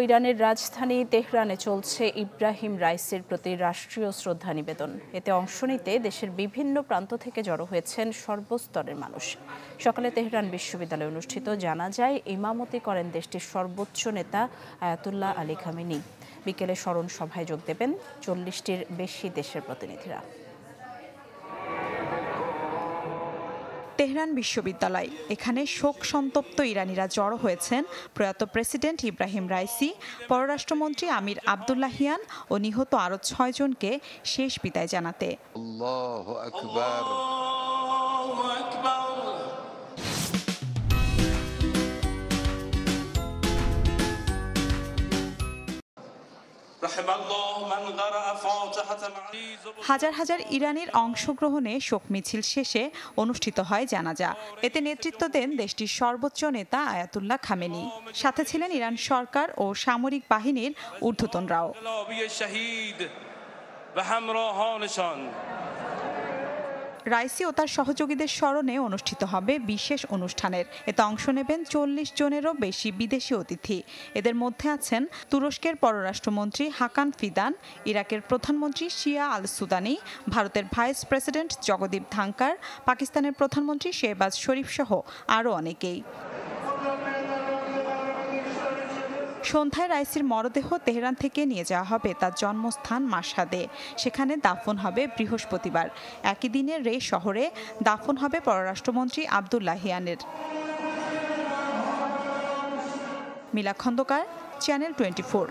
ইরানের রাজধানী তেহরানে চলছে ইব্রাহিম রাইসির প্রতি রাষ্ট্রীয় শ্রদ্ধা নিবেদন। এতে অংশ নিতে দেশের বিভিন্ন প্রান্ত থেকে জড়ো হয়েছেন সর্বস্তরের মানুষ। সকালে তেহরান বিশ্ববিদ্যালয়ে অনুষ্ঠিত জানাজায় ইমামতি করেন দেশটির সর্বোচ্চ নেতা আয়াতুল্লাহ আলী খামেনি। বিকেলে স্মরণ সভায় যোগ দেবেন 40টির বেশি দেশের প্রতিনিধিরা। তেহরান বিশ্ববিদ্যালয়, এখানে শোক সন্তপ্ত ইরানিরা জড়ো হয়েছেন প্রয়াত প্রেসিডেন্ট ইব্রাহিম রাইসি, পররাষ্ট্রমন্ত্রী আমির আবদুল্লাহিয়ান ও নিহত আরও 6 জনকে শেষ বিদায় জানাতে। আল্লাহু আকবার। হাজার হাজার ইরানির অংশগ্রহণে শোক মিছিল শেষে অনুষ্ঠিত হয় জানাজা। এতে নেতৃত্ব দেন দেশটির সর্বোচ্চ নেতা আয়াতুল্লাহ খামেনি। সাথে ছিলেন ইরান সরকার ও সামরিক বাহিনীর ঊর্ধ্বতনরাও। রাইসি ও তার সহযোগীদের স্মরণে অনুষ্ঠিত হবে বিশেষ অনুষ্ঠানের। এতে অংশ নেবেন 40 জনেরও বেশি বিদেশি অতিথি। এদের মধ্যে আছেন তুরস্কের পররাষ্ট্রমন্ত্রী হাকান ফিদান, ইরাকের প্রধানমন্ত্রী শিয়া আল সুদানি, ভারতের ভাইস প্রেসিডেন্ট জগদীপ ধানকার, পাকিস্তানের প্রধানমন্ত্রী শেহবাজ শরীফ সহ আরও অনেকেই। সন্ধ্যায় রাইসির মরদেহ তেহরান থেকে নিয়ে যাওয়া হবে তার জন্মস্থান মাশহাদে। সেখানে দাফন হবে বৃহস্পতিবার। একই দিনে রে শহরে দাফন হবে পররাষ্ট্রমন্ত্রী আবদুল্লাহিয়ানের। মিলা খন্দকার, চ্যানেল 24।